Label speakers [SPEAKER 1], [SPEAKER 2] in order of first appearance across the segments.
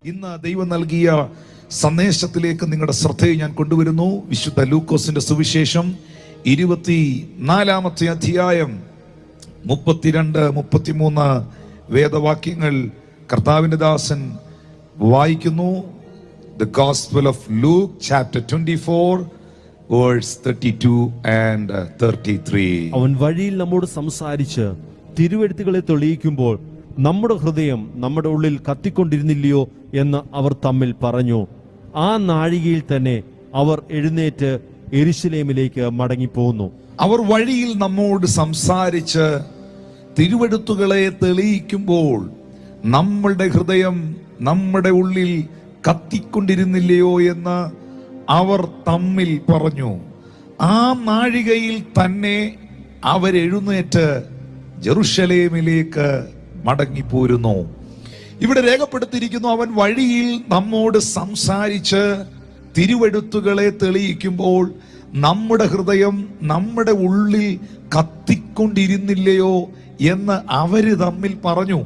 [SPEAKER 1] ഇന്ന് ദൈവം നൽകിയ സന്ദേശത്തിലേക്ക് നിങ്ങളുടെ ശ്രദ്ധയെ ഞാൻ കൊണ്ടുവരുന്നു. വിശുദ്ധ ലൂക്കോസിന്റെ സുവിശേഷം 24-ാമത്തെ അധ്യായം 32-33 വേദവാക്യങ്ങൾ കർത്താവിന്റെ ദാസൻ വായിക്കുന്നു. The Gospel of Luke chapter 24 verse 32 and 33.
[SPEAKER 2] അവൻ വഴിയിൽ നമ്മോട് സംസാരിച്ച് തിരുവെഴുത്തുകളെ തെളിയിക്കുമ്പോൾ നമ്മുടെ ഹൃദയം നമ്മുടെ ഉള്ളിൽ കത്തിക്കൊണ്ടിരുന്നില്ലയോ എന്ന് അവർ തമ്മിൽ പറഞ്ഞു. ആ നാഴികയിൽ തന്നെ അവർ എഴുന്നേറ്റ് യെരൂശലേമിലേക്ക് മടങ്ങിപ്പോന്നു.
[SPEAKER 1] അവർ വഴിയിൽ നമ്മോട് സംസാരിച്ച് തിരുവെഴുത്തുകളെ തെളിയിക്കുമ്പോൾ നമ്മളുടെ ഹൃദയം നമ്മുടെ ഉള്ളിൽ കത്തിക്കൊണ്ടിരുന്നില്ലയോ എന്ന് അവർ തമ്മിൽ പറഞ്ഞു. ആ നാഴികയിൽ തന്നെ അവരെഴുന്നേറ്റ് ജെറുസലേമിലേക്ക് മടങ്ങിപ്പോരുന്നു. ഇവിടെ രേഖപ്പെടുത്തിയിരിക്കുന്നു, അവൻ വഴിയിൽ നമ്മോട് സംസാരിച്ച് തിരുവെഴുത്തുകളെ തെളിയിക്കുമ്പോൾ നമ്മുടെ ഹൃദയം നമ്മുടെ ഉള്ളിൽ കത്തിക്കൊണ്ടിരുന്നില്ലയോ എന്ന് അവര് തമ്മിൽ പറഞ്ഞു.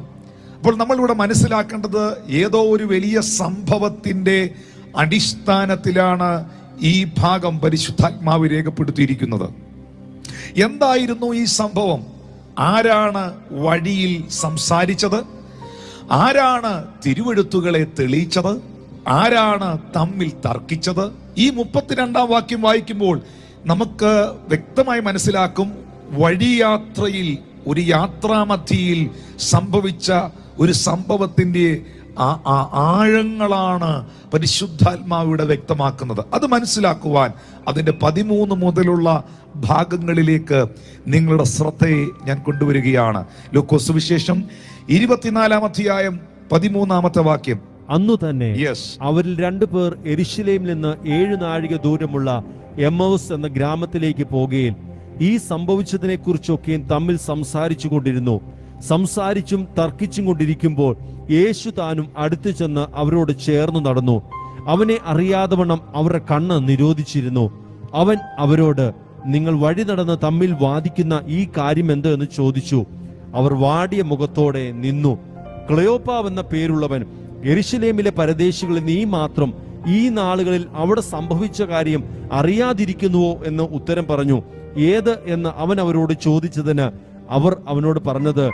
[SPEAKER 1] അപ്പോൾ നമ്മളിവിടെ മനസ്സിലാക്കേണ്ടത്, ഏതോ ഒരു വലിയ സംഭവത്തിന്റെ അടിസ്ഥാനത്തിലാണ് ഈ ഭാഗം പരിശുദ്ധാത്മാവ് രേഖപ്പെടുത്തിയിരിക്കുന്നത്. എന്തായിരുന്നു ഈ സംഭവം? ആരാണ് വഴിയിൽ സംസാരിച്ചത്? ആരാണ് തിരുവെഴുത്തുകളെ തെളിയിച്ചത്? ആരാണ് തമ്മിൽ തർക്കിച്ചത്? ഈ 32-ാം വാക്യം വായിക്കുമ്പോൾ നമുക്ക് വ്യക്തമായി മനസ്സിലാക്കും, വഴിയാത്രയിൽ ഒരു യാത്രാമധ്യയിൽ സംഭവിച്ച ഒരു സംഭവത്തിന്റെ ആഴങ്ങളാണ് പരിശുദ്ധാത്മാവിടെ വ്യക്തമാക്കുന്നത്. അത് മനസ്സിലാക്കുവാൻ അതിന്റെ 13 മുതലുള്ള ഭാഗങ്ങളിലേക്ക് നിങ്ങളുടെ ശ്രദ്ധയെ ഞാൻ കൊണ്ടുവരികയാണ്. ലൂക്കോസ് സുവിശേഷം 24-ാം അധ്യായം 13-ാമത്തെ വാക്യം.
[SPEAKER 2] അന്നു തന്നെ അവരിൽ 2 പേർ യെരൂശലേമിൽ നിന്ന് 7 നാഴിക ദൂരമുള്ള എമ്മൗസ് എന്ന ഗ്രാമത്തിലേക്ക് പോകുകയിൽ ഈ സംഭവിച്ചതിനെ കുറിച്ചൊക്കെയും തമ്മിൽ സംസാരിച്ചു കൊണ്ടിരുന്നു. സംസാരിച്ചും തർക്കിച്ചും കൊണ്ടിരിക്കുമ്പോൾ യേശു താനും അടുത്തു ചെന്ന് അവരോട് ചേർന്ന് നടന്നു. അവനെ അറിയാതെ വണ്ണം അവരുടെ കണ്ണ് നിരോധിച്ചിരുന്നു. അവൻ അവരോട്, നിങ്ങൾ വഴി നടന്ന് തമ്മിൽ വാദിക്കുന്ന ഈ കാര്യം എന്ത് എന്ന് ചോദിച്ചു. അവർ വാടിയ മുഖത്തോടെ നിന്നു. ക്ലെയോപ്പാവ് എന്ന പേരുള്ളവൻ യെരൂശലേമിലെ പരദേശികളിൽ നീ മാത്രം ഈ നാളുകളിൽ അവിടെ സംഭവിച്ച കാര്യം അറിയാതിരിക്കുന്നുവോ എന്ന് ഉത്തരം പറഞ്ഞു. ഏത് എന്ന് അവൻ അവരോട് ചോദിച്ചതിന് അവർ അവനോട് പറഞ്ഞത്,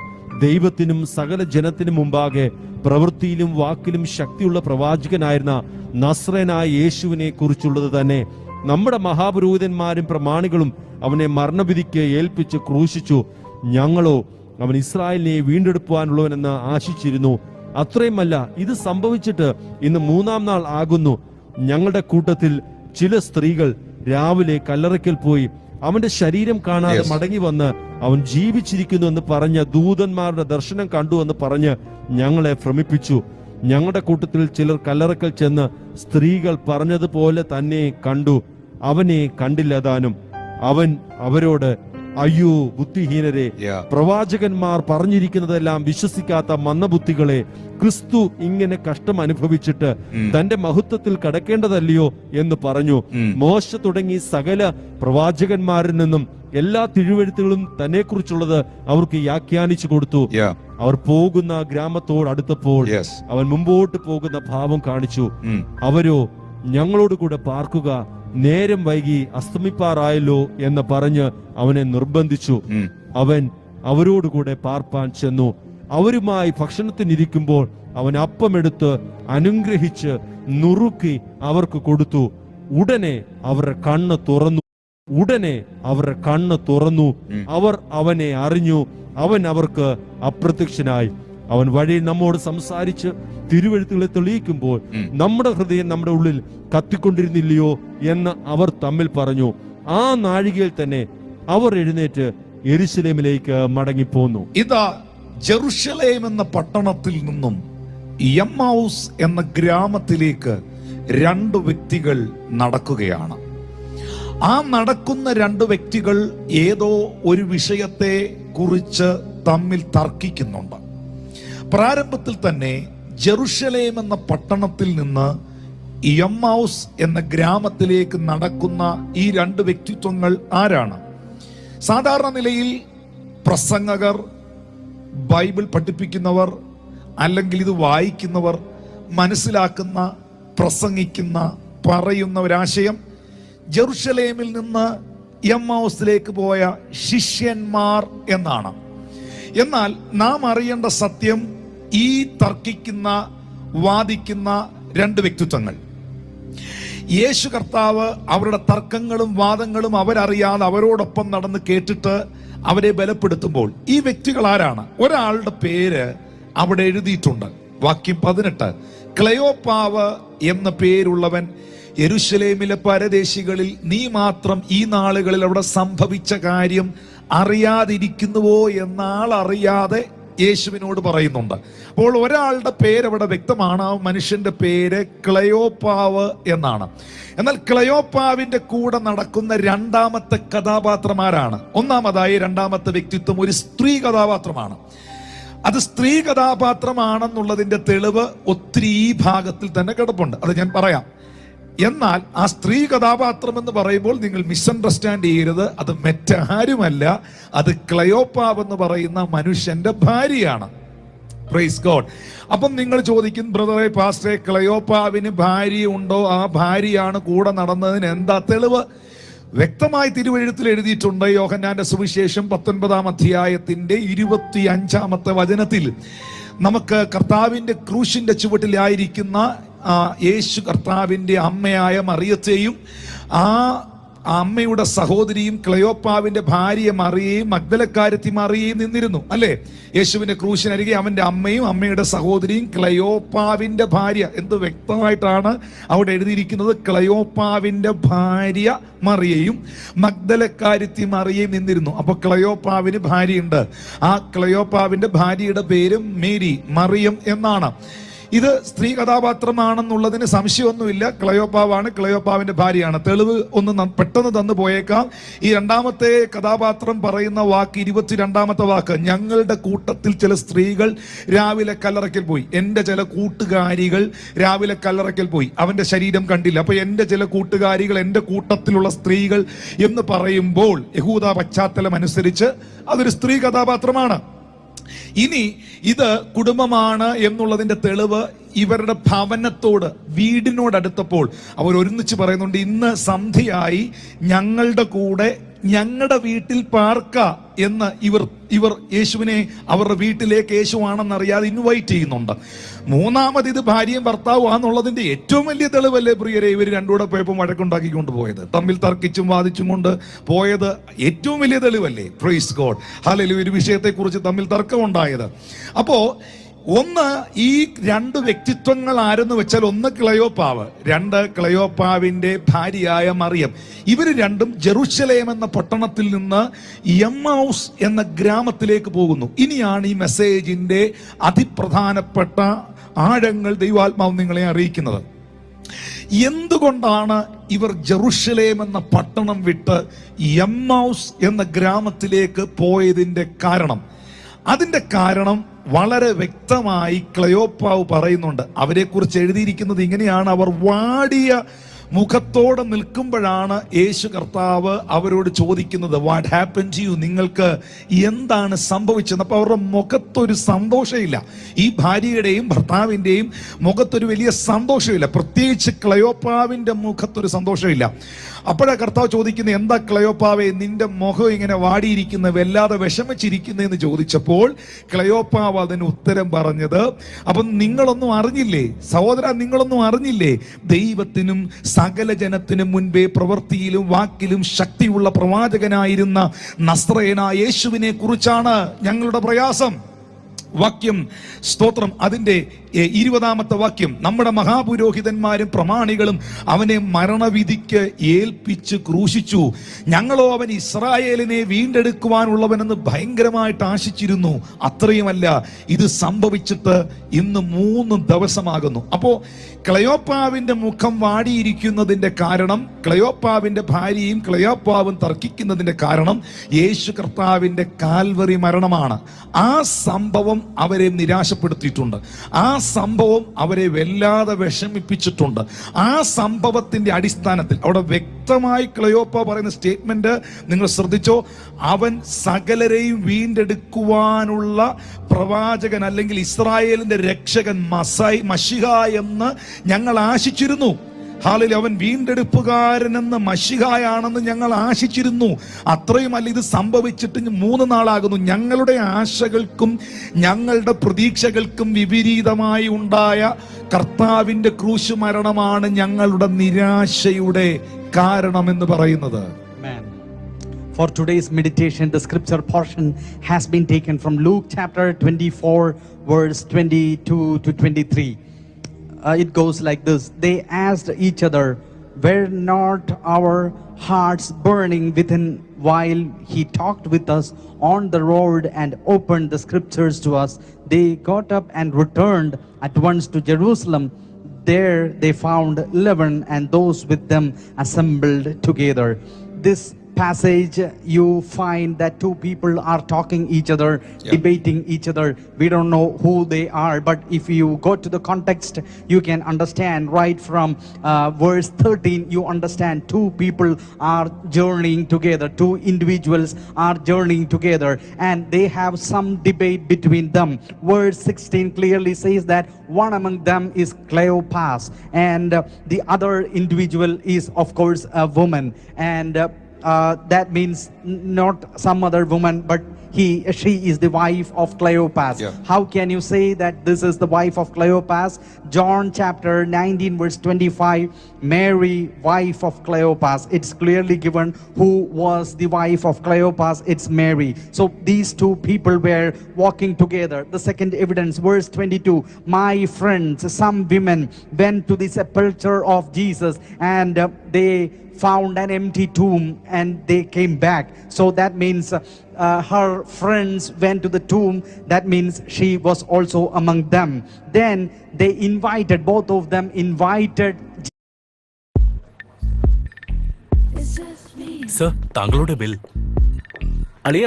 [SPEAKER 2] ദൈവത്തിനും സകല ജനത്തിനും മുമ്പാകെ പ്രവൃത്തിയിലും വാക്കിലും ശക്തിയുള്ള പ്രവാചകനായിരുന്ന നസ്രേനായ യേശുവിനെ കുറിച്ചുള്ളത് തന്നെ. നമ്മുടെ മഹാപുരോഹിതന്മാരും പ്രമാണികളും അവനെ മരണവിധിക്ക് ഏൽപ്പിച്ച് ക്രൂശിച്ചു. ഞങ്ങളോ അവൻ ഇസ്രായേലിനെ വീണ്ടെടുക്കുവാനുള്ളവനെന്ന് ആശിച്ചിരുന്നു. അത്രയുമല്ല, ഇത് സംഭവിച്ചിട്ട് ഇന്ന് 3-ാം നാൾ ആകുന്നു. ഞങ്ങളുടെ കൂട്ടത്തിൽ ചില സ്ത്രീകൾ രാവിലെ കല്ലറയ്ക്കൽ പോയി അവന്റെ ശരീരം കാണാതെ മടങ്ങി വന്ന് അവൻ ജീവിച്ചിരിക്കുന്നു എന്ന് പറഞ്ഞ ദൂതന്മാരുടെ ദർശനം കണ്ടു എന്ന് പറഞ്ഞ് ഞങ്ങളെ ഭ്രമിപ്പിച്ചു. ഞങ്ങളുടെ കൂട്ടത്തിൽ ചിലർ കല്ലറയ്ക്കൽ ചെന്ന് സ്ത്രീകൾ പറഞ്ഞതുപോലെ തന്നെ കണ്ടു, അവനെ കണ്ടില്ലതാനും. അവൻ അവരോട്, അയ്യോ ബുദ്ധിഹീനരെ, പ്രവാചകന്മാർ പറഞ്ഞിരിക്കുന്നതെല്ലാം വിശ്വസിക്കാത്ത മന്ദബുദ്ധികളെ, ക്രിസ്തു ഇങ്ങനെ കഷ്ടം അനുഭവിച്ചിട്ട് തന്റെ മഹത്വത്തിൽ കടക്കേണ്ടതല്ലയോ എന്ന് പറഞ്ഞു. മോശ തുടങ്ങി സകല പ്രവാചകന്മാരിൽ നിന്നും എല്ലാ തിരുവെഴുത്തുകളും തന്നെ കുറിച്ചുള്ളത് അവർക്ക് വ്യാഖ്യാനിച്ചു കൊടുത്തു. അവർ പോകുന്ന ഗ്രാമത്തോട് അടുത്തപ്പോൾ അവൻ മുമ്പോട്ട് പോകുന്ന ഭാവം കാണിച്ചു. അവരോ, ഞങ്ങളോട് കൂടെ പാർക്കുക, നേരം വൈകി അസ്തമിപ്പാറായല്ലോ എന്ന് പറഞ്ഞ് അവനെ നിർബന്ധിച്ചു. അവൻ അവരോടുകൂടെ പാർപ്പാൻ ചെന്നു. അവരുമായി ഭക്ഷണത്തിനിരിക്കുമ്പോൾ അവൻ അപ്പമെടുത്ത് അനുഗ്രഹിച്ച് നുറുക്കി അവർക്ക് കൊടുത്തു. ഉടനെ അവരുടെ കണ്ണ് തുറന്നു. അവർ അവനെ അറിഞ്ഞു. അവൻ അവർക്ക് അപ്രത്യക്ഷനായി. അവൻ വഴിയിൽ നമ്മോട് സംസാരിച്ച് തിരുവെഴുത്തുകളെ തെളിയിക്കുമ്പോൾ നമ്മുടെ ഹൃദയം നമ്മുടെ ഉള്ളിൽ കത്തിക്കൊണ്ടിരുന്നില്ലയോ എന്ന് അവർ തമ്മിൽ പറഞ്ഞു. ആ നാഴികയിൽ തന്നെ അവർ എഴുന്നേറ്റ് യെരൂശലേമിലേക്ക് മടങ്ങിപ്പോന്നു.
[SPEAKER 1] ഇതാ, ജെറുസലേം എന്ന പട്ടണത്തിൽ നിന്നും എമ്മൗസ് എന്ന ഗ്രാമത്തിലേക്ക് 2 വ്യക്തികൾ നടക്കുകയാണ്. ആ നടക്കുന്ന 2 വ്യക്തികൾ ഏതോ ഒരു വിഷയത്തെ കുറിച്ച് തമ്മിൽ തർക്കിക്കുന്നുണ്ട്. പ്രാരംഭത്തിൽ തന്നെ ജെറുസലേം എന്ന പട്ടണത്തിൽ നിന്ന് എമ്മൗസ് എന്ന ഗ്രാമത്തിലേക്ക് നടക്കുന്ന ഈ 2 വ്യക്തിത്വങ്ങൾ ആരാണ്? സാധാരണ നിലയിൽ പ്രസംഗകർ, ബൈബിൾ പഠിപ്പിക്കുന്നവർ, അല്ലെങ്കിൽ ഇത് വായിക്കുന്നവർ മനസ്സിലാക്കുന്ന, പ്രസംഗിക്കുന്ന, പറയുന്ന ഒരാശയം ജെറുസലേമിൽ നിന്ന് എമ്മൗസിലേക്ക് പോയ ശിഷ്യന്മാർ എന്നാണ്. എന്നാൽ നാം അറിയേണ്ട സത്യം, ഈ തർക്കിക്കുന്ന, വാദിക്കുന്ന രണ്ട് വ്യക്തിത്വങ്ങൾ, യേശു കർത്താവ് അവരുടെ തർക്കങ്ങളും വാദങ്ങളും അവരറിയാതെ അവരോടൊപ്പം നടന്ന് കേട്ടിട്ട് അവരെ ബലപ്പെടുത്തുമ്പോൾ ഈ വ്യക്തികൾ ആരാണ്? ഒരാളുടെ പേര് അവിടെ എഴുതിയിട്ടുണ്ട്. വാക്യം 18, ക്ലെയോപ്പാവ് എന്ന പേരുള്ളവൻ യെരൂശലേമിലെ പരദേശികളിൽ നീ മാത്രം ഈ നാളുകളിൽ അവിടെ സംഭവിച്ച കാര്യം അറിയാതിരിക്കുന്നുവോ എന്നാൾ അറിയാതെ യേശുവിനോട് പറയുന്നുണ്ട്. അപ്പോൾ ഒരാളുടെ പേര് അവിടെ വ്യക്തമാണ്. ആ മനുഷ്യന്റെ പേര് ക്ലെയോപ്പാവ് എന്നാണ്. എന്നാൽ ക്ലെയോപ്പാവിന്റെ കൂടെ നടക്കുന്ന രണ്ടാമത്തെ കഥാപാത്രമാരാണ്? ഒന്നാമതായി രണ്ടാമത്തെ വ്യക്തിത്വം ഒരു സ്ത്രീ കഥാപാത്രമാണ്. അത് സ്ത്രീ കഥാപാത്രമാണെന്നുള്ളതിന്റെ തെളിവ് ഒത്തിരി ഈ ഭാഗത്തിൽ തന്നെ കിടപ്പുണ്ട്. അത് ഞാൻ പറയാം. എന്നാൽ ആ സ്ത്രീ കഥാപാത്രം എന്ന് പറയുമ്പോൾ നിങ്ങൾ മിസ്അണ്ടർസ്റ്റാൻഡ് ചെയ്യരുത്. അത് മറ്റാരുമല്ല, അത് ക്ലെയോപ്പാവ് എന്ന് പറയുന്ന മനുഷ്യന്റെ ഭാര്യയാണ്. Praise God. അപ്പം നിങ്ങൾ ചോദിക്കും, ബ്രദറെ പാസ്റ്ററെ, ക്ലെയോപ്പാവിന് ഭാര്യ ഉണ്ടോ? ആ ഭാര്യയാണ് കൂടെ നടന്നതിന് എന്താ തെളിവ്? വ്യക്തമായി തിരുവെഴുത്തിൽ എഴുതിയിട്ടുണ്ട്. യോഹന്നാന്റെ സുവിശേഷം 19-ാം അധ്യായത്തിന്റെ 25-ാമത്തെ വചനത്തിൽ നമുക്ക് കർത്താവിന്റെ ക്രൂശിന്റെ ചുവട്ടിലായിരിക്കുന്ന യേശു കർത്താവിന്റെ അമ്മയായ മറിയത്തെയും ആ അമ്മയുടെ സഹോദരിയും ക്ലെയോപ്പാവിന്റെ ഭാര്യ മറിയയും മഗ്ദലക്കാരത്തി മറിയയും നിന്നിരുന്നു, അല്ലേ? യേശുവിന്റെ ക്രൂശിനരികെ അവന്റെ അമ്മയും അമ്മയുടെ സഹോദരിയും ക്ലെയോപ്പാവിന്റെ ഭാര്യ. എന്ത് വ്യക്തമായിട്ടാണ് അവിടെ എഴുതിയിരിക്കുന്നത്? ക്ലെയോപ്പാവിന്റെ ഭാര്യ മറിയയും മഗ്ദലക്കാരത്തി മറിയയും നിന്നിരുന്നു. അപ്പൊ ക്ലെയോപ്പാവിന് ഭാര്യയുണ്ട്. ആ ക്ലെയോപ്പാവിന്റെ ഭാര്യയുടെ പേര് മേരി, മറിയം എന്നാണ്. ഇത് സ്ത്രീ കഥാപാത്രമാണെന്നുള്ളതിന് സംശയമൊന്നുമില്ല. ക്ലെയോപ്പാവാണ്, ക്ലെയോപ്പാവിന്റെ ഭാര്യയാണ്. തെളിവ് ഒന്ന് പെട്ടെന്ന് തന്നു പോയേക്കാം. ഈ രണ്ടാമത്തെ കഥാപാത്രം പറയുന്ന വാക്ക്, 22-ാമത്തെ വാക്ക്, ഞങ്ങളുടെ കൂട്ടത്തിൽ ചില സ്ത്രീകൾ രാവിലെ കല്ലറയ്ക്കൽ പോയി. എൻ്റെ ചില കൂട്ടുകാരികൾ രാവിലെ കല്ലറയ്ക്കൽ പോയി, അവന്റെ ശരീരം കണ്ടില്ല. അപ്പൊ എൻ്റെ ചില കൂട്ടുകാരികൾ, എൻ്റെ കൂട്ടത്തിലുള്ള സ്ത്രീകൾ എന്ന് പറയുമ്പോൾ യഹൂദ പശ്ചാത്തലം അനുസരിച്ച് അതൊരു സ്ത്രീ കഥാപാത്രമാണ്. ഇനി ഇത് കുടുംബമാണ് എന്നുള്ളതിന്റെ തെളിവ് ഇവരുടെ ഭവനത്തോട്, വീടിനോടടുത്തപ്പോൾ അവർ ഒരുമിച്ച് പറയുന്നുണ്ട്, ഇന്ന് സന്ധ്യയായി ഞങ്ങളുടെ കൂടെ ഞങ്ങളുടെ വീട്ടിൽ പാർക്ക എന്ന് ഇവർ യേശുവിനെ അവരുടെ വീട്ടിലേക്ക് യേശുവാണെന്നറിയാതെ ഇൻവൈറ്റ് ചെയ്യുന്നുണ്ട്. മൂന്നാമത് ഇത് ഭാര്യയും ഭർത്താവും ആണെന്നുള്ളതിന്റെ ഏറ്റവും വലിയ തെളിവല്ലേ പ്രിയരെ? ഇവർ രണ്ടുകൂടെ പോയപ്പോൾ വഴക്കുണ്ടാക്കിക്കൊണ്ട് പോയത്, തമ്മിൽ തർക്കിച്ചും വാദിച്ചും കൊണ്ട് പോയത് ഏറ്റവും വലിയ തെളിവല്ലേ? Praise God, hallelujah. ഒരു വിഷയത്തെക്കുറിച്ച് തമ്മിൽ തർക്കമുണ്ടായത്. അപ്പോ ഒന്ന്, ഈ രണ്ട് വ്യക്തിത്വങ്ങൾ ആരെന്ന് വെച്ചാൽ, ഒന്ന് ക്ലെയോപ്പാവ്, രണ്ട് ക്ലെയോപ്പാവിന്റെ ഭാര്യയായ മറിയം. ഇവര് രണ്ടും ജെറുസലേം എന്ന പട്ടണത്തിൽ നിന്ന് എമ്മൗസ് എന്ന ഗ്രാമത്തിലേക്ക് പോകുന്നു. ഇനിയാണ് ഈ മെസ്സേജിന്റെ അതിപ്രധാനപ്പെട്ട ആഴങ്ങൾ ദൈവാത്മാവ് നിങ്ങളെ അറിയിക്കുന്നത്. എന്തുകൊണ്ടാണ് ഇവർ ജെറുസലേം എന്ന പട്ടണം വിട്ട് എമ്മൗസ് എന്ന ഗ്രാമത്തിലേക്ക് പോയതിന്റെ കാരണം? അതിന്റെ കാരണം വളരെ വ്യക്തമായി ക്ലെയോപ്പാവ് പറയുന്നുണ്ട്. അവരെക്കുറിച്ച് എഴുതിയിരിക്കുന്നത് ഇങ്ങനെയാണ്: അവർ വാടിയ മുഖത്തോടെ നിൽക്കുമ്പോഴാണ് യേശു കർത്താവ് അവരോട് ചോദിക്കുന്നത്, വാട്ട് ഹാപ്പൻ ടു യു? നിങ്ങൾക്ക് എന്താണ് സംഭവിച്ചത്? അപ്പൊ അവരുടെ മുഖത്തൊരു സന്തോഷമില്ല. ഈ ഭാര്യയുടെയും ഭർത്താവിന്റെയും മുഖത്തൊരു വലിയ സന്തോഷമില്ല. പ്രത്യേകിച്ച് ക്ലെയോപ്പാവിന്റെ മുഖത്തൊരു സന്തോഷമില്ല. അപ്പോഴാ കർത്താവ് ചോദിക്കുന്നത്, എന്താ ക്ലെയോപ്പാവേ നിന്റെ മുഖം ഇങ്ങനെ വാടിയിരിക്കുന്ന, വല്ലാതെ വിഷമിച്ചിരിക്കുന്നതെന്ന് ചോദിച്ചപ്പോൾ ക്ലെയോപ്പാവ് അതിന് ഉത്തരം പറഞ്ഞത്, അപ്പം നിങ്ങളൊന്നും അറിഞ്ഞില്ലേ സഹോദര, നിങ്ങളൊന്നും അറിഞ്ഞില്ലേ? ദൈവത്തിനും സകല ജനത്തിനും മുൻപേ പ്രവൃത്തിയിലും വാക്കിലും ശക്തിയുള്ള പ്രവാചകനായിരുന്ന നസ്രയനായ യേശുവിനെ കുറിച്ചാണ് ഞങ്ങളുടെ പ്രയാസം. വാക്യം, സ്തോത്രം, അതിന്റെ 20-ാമത്തെ വാക്യം, നമ്മുടെ മഹാപുരോഹിതന്മാരും പ്രമാണികളും അവനെ മരണവിധിക്ക് ഏൽപ്പിച്ച് ക്രൂശിച്ചു. ഞങ്ങളോ അവൻ ഇസ്രായേലിനെ വീണ്ടെടുക്കുവാനുള്ളവനെന്ന് ഭയങ്കരമായിട്ട് ആശിച്ചിരുന്നു. അത്രയുമല്ല, ഇത് സംഭവിച്ചിട്ട് ഇന്ന് 3 ദിവസമാകുന്നു. അപ്പോ ക്ലെയോപ്പാവിന്റെ മുഖം വാടിയിരിക്കുന്നതിന്റെ കാരണം, ക്ലെയോപ്പാവിന്റെ ഭാര്യയും ക്ലെയോപ്പാവും തർക്കിക്കുന്നതിന്റെ കാരണം യേശു കർത്താവിന്റെ കാൽവറി മരണമാണ്. ആ സംഭവം അവരെ നിരാശപ്പെടുത്തിയിട്ടുണ്ട്. ആ സംഭവം അവരെ വല്ലാതെ വിഷമിപ്പിച്ചിട്ടുണ്ട്. ആ സംഭവത്തിന്റെ അടിസ്ഥാനത്തിൽ അവിടെ വ്യക്തമായി ക്ലെയോപ്പ പറയുന്ന സ്റ്റേറ്റ്മെന്റ് നിങ്ങൾ ശ്രദ്ധിച്ചോ. അവൻ സകലരെയും വീണ്ടെടുക്കുവാനുള്ള പ്രവാചകൻ അല്ലെങ്കിൽ ഇസ്രായേലിന്റെ രക്ഷകൻ മശിഹ എന്ന് ഞങ്ങൾ ആശിച്ചിരുന്നു. ഹാലലൂയ. അവൻ വീണ്ടെടുപ്പുകാരനെന്ന് മശിഹായാണെന്ന് ഞങ്ങൾ ആശിച്ചിരുന്നു. അത്രയുമല്ല, ഇത് സംഭവിച്ചിട്ട് 3 നാളാകുന്നു. ഞങ്ങളുടെ ആശകൾക്കും ഞങ്ങളുടെ പ്രതീക്ഷകൾക്കും വിപരീതമായി ഉണ്ടായ കർത്താവിന്റെ ക്രൂശ് മരണമാണ് ഞങ്ങളുടെ നിരാശയുടെ കാരണമെന്ന് പറയുന്നത്.
[SPEAKER 3] For today's meditation, the scripture portion has been taken from Luke chapter 24, verse 22 to 23. It goes like this. They asked each other, "Were not our hearts burning within while he talked with us on the road and opened the scriptures to us?" They got up and returned at once to Jerusalem. There they found 11 and those with them assembled together. This passage, you find that 2 people are talking each other, debating each other. We don't know who they are, but if you go to the context, you can understand right from verse 13. You understand 2 people are journeying together, 2 individuals are journeying together, and they have some debate between them. Verse 16 clearly says that one among them is Cleopas, and the other individual is of course a woman, and that means not some other woman, but she is the wife of Cleopas. How can you say that this is the wife of Cleopas? John chapter 19 verse 25, Mary, wife of Cleopas. It's clearly given who was the wife of Cleopas. It's Mary. So these 2 people were walking together. The second evidence, verse 22, my friends, some women went to the sepulchre of Jesus, and they found an empty tomb and they came back. So that means her friends went to the tomb. That means she was also among them. Then they invited, both of them invited.
[SPEAKER 4] Sir, താങ്കളുടെ bill.
[SPEAKER 5] അളിയ,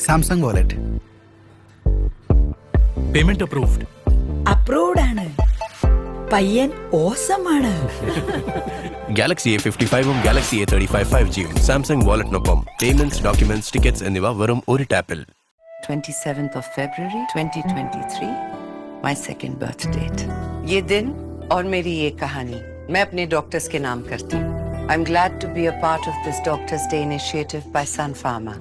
[SPEAKER 6] Samsung wallet.
[SPEAKER 4] Payment approved.
[SPEAKER 7] Approved ആണ്. പയ്യൻ ഓസമാണ്.
[SPEAKER 8] Galaxy A55 Galaxy A35 5G Samsung വാലറ്റിനൊപ്പം payments, documents, tickets എന്നിവ വെറും ഒരു ടാപ്പിൽ.
[SPEAKER 7] 27th of February 2023, my second birth date. ये दिन और मेरी ये कहानी मैं अपने डॉक्टर्स के नाम करती हूँ. I'm glad to be a part of this Doctors Day initiative by Sun Pharma.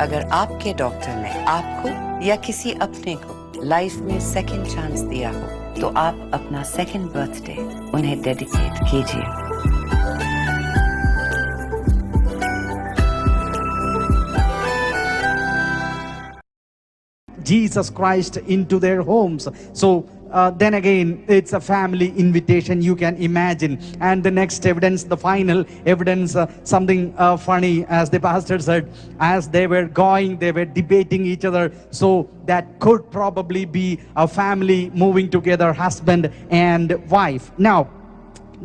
[SPEAKER 7] अगर आपके डॉक्टर ने आपको या किसी अपने को लाइफ में सेकंड चांस दिया हो, तो आप अपना सेकंड बर्थडे उन्हें डेडिकेट कीजिए.
[SPEAKER 3] Jesus Christ into their homes. So then again, it's a family invitation, you can imagine. And the next evidence, the final evidence, something funny, as the pastor said, as they were going, they were debating each other. So that could probably be a family moving together, husband and wife. Now,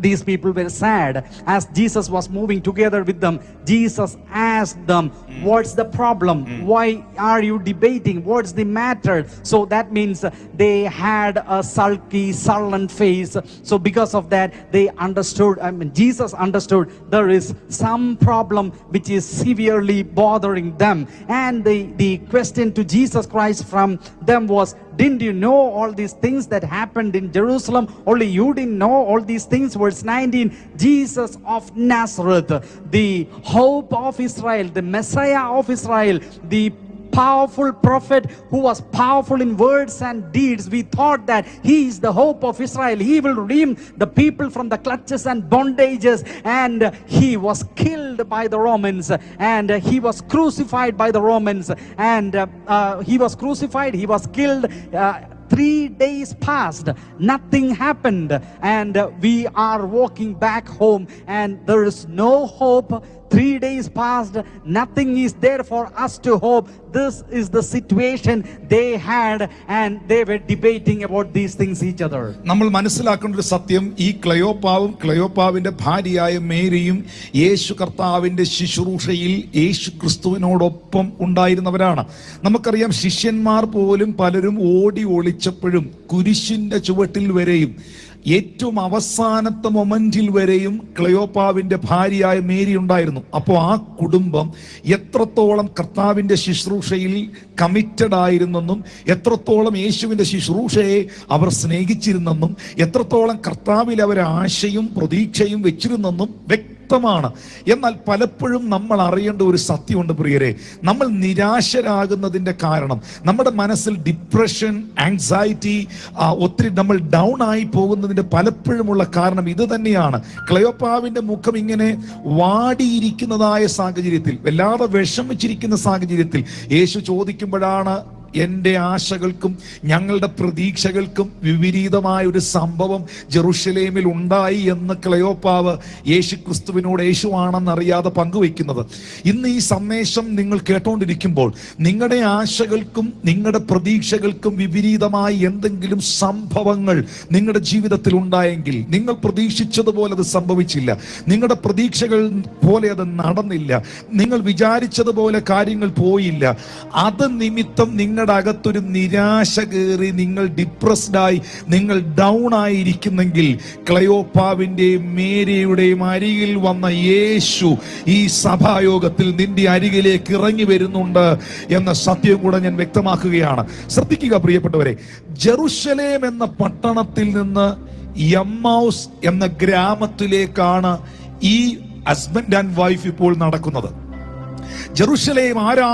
[SPEAKER 3] these people were sad. As Jesus was moving together with them, Jesus asked them, what's the problem? Why are you debating? What's the matter? So that means they had a sulky, sullen face. So because of that, they understood, Jesus understood there is some problem which is severely bothering them. And the question to Jesus Christ from them was, didn't you know all these things that happened in Jerusalem? Only you didn't know all these things. Verse 19, Jesus of Nazareth, the hope of Israel, the Messiah of Israel, the powerful prophet who was powerful in words and deeds. We thought that he is the hope of Israel. He will redeem the people from the clutches and bondages. And he was killed by the Romans, and he was crucified by the Romans, and he was crucified, he was killed. 3 days passed, nothing happened, and we are walking back home, and there is no hope 3 days passed, nothing is there for us to hope. This is the situation they had, and they were debating about these things each other.
[SPEAKER 1] നമ്മൾ മനസ്സിലാക്കേണ്ട ഒരു സത്യം, ഈ ക്ലയോപ്പാവും ക്ലയോപ്പാവിന്റെ ഭാര്യയായ മേരിയും യേശു കർത്താവിന്റെ ശുശ്രൂഷയിൽ യേശു ക്രിസ്തുവിനോടൊപ്പം ഉണ്ടായിരുന്നവരാണ്. നമുക്കറിയാം, ശിഷ്യന്മാർ പോലും പലരും ഓടി ഒളിച്ചപ്പോഴും കുരിശിന്റെ ചുവട്ടിൽ വരെയും ഏറ്റവും അവസാനത്തെ മൊമെന്റിൽ വരെയും ക്ലയോപ്പാവിന്റെ ഭാര്യയായ മേരി ഉണ്ടായിരുന്നു. അപ്പോൾ ആ കുടുംബം എത്രത്തോളം കർത്താവിന്റെ ശുശ്രൂഷയിൽ കമ്മിറ്റഡ് ആയിരുന്നെന്നും, എത്രത്തോളം യേശുവിന്റെ ശുശ്രൂഷയെ അവർ സ്നേഹിച്ചിരുന്നെന്നും, എത്രത്തോളം കർത്താവിൽ അവർ ആശയും പ്രതീക്ഷയും വെച്ചിരുന്നെന്നും വ്യക്തമാണ്. എന്നാൽ പലപ്പോഴും നമ്മൾ അറിയേണ്ട ഒരു സത്യമുണ്ട് പ്രിയരെ, നമ്മൾ നിരാശരാകുന്നതിന്റെ കാരണം, നമ്മുടെ മനസ്സിൽ ഡിപ്രഷൻ, ആങ്സൈറ്റി, ഒത്തിരി നമ്മൾ ഡൗൺ ആയി പോകുന്നതിന്റെ പലപ്പോഴുമുള്ള കാരണം ഇത് തന്നെയാണ്. ക്ലയോപ്പാവിന്റെ മുഖം ഇങ്ങനെ വാടിയിരിക്കുന്നതായ സാഹചര്യത്തിൽ, വല്ലാതെ വിഷമിച്ചിരിക്കുന്ന സാഹചര്യത്തിൽ യേശു ചോദിക്കുമ്പോഴാണ് എൻ്റെ ആശകൾക്കും ഞങ്ങളുടെ പ്രതീക്ഷകൾക്കും വിപരീതമായ ഒരു സംഭവം ജെറുസലേമിൽ ഉണ്ടായി എന്ന് ക്ലയോപ്പാവ് യേശു ക്രിസ്തുവിനോട് യേശുവാണെന്നറിയാതെ പങ്കുവയ്ക്കുന്നത്. ഇന്ന് ഈ സന്ദേശം നിങ്ങൾ കേട്ടുകൊണ്ടിരിക്കുമ്പോൾ നിങ്ങളുടെ ആശകൾക്കും നിങ്ങളുടെ പ്രതീക്ഷകൾക്കും വിപരീതമായി എന്തെങ്കിലും സംഭവങ്ങൾ നിങ്ങളുടെ ജീവിതത്തിൽ ഉണ്ടായെങ്കിൽ, നിങ്ങൾ പ്രതീക്ഷിച്ചതുപോലെ അത് സംഭവിച്ചില്ല, നിങ്ങളുടെ പ്രതീക്ഷകൾ പോലെ അത് നടന്നില്ല, നിങ്ങൾ വിചാരിച്ചതുപോലെ കാര്യങ്ങൾ പോയില്ല, അത് നിമിത്തം നിങ്ങളുടെ അകത്തൊരു നിരാശ കയറി നിങ്ങൾ ഡിപ്രസ്ഡായി, നിങ്ങൾ ഡൗൺ ആയിരിക്കുന്നെങ്കിൽ, ക്ലയോപ്പാവിന്റെയും മേരിയുടെയും അരികിൽ വന്ന യേശു ഈ സഭായോഗത്തിൽ നിന്റെ അരികിലേക്ക് ഇറങ്ങി വരുന്നുണ്ട് എന്ന സത്യം കൂടെ ഞാൻ വ്യക്തമാക്കുകയാണ്. ശ്രദ്ധിക്കുക പ്രിയപ്പെട്ടവരെ, ജെറുസലേം എന്ന പട്ടണത്തിൽ നിന്ന് എമ്മൗസ് എന്ന ഗ്രാമത്തിലേക്കാണ് ഈ ഹസ്ബൻഡ് ആൻഡ് വൈഫ് ഇപ്പോൾ നടക്കുന്നത്. ജെറുസലേം ആരാ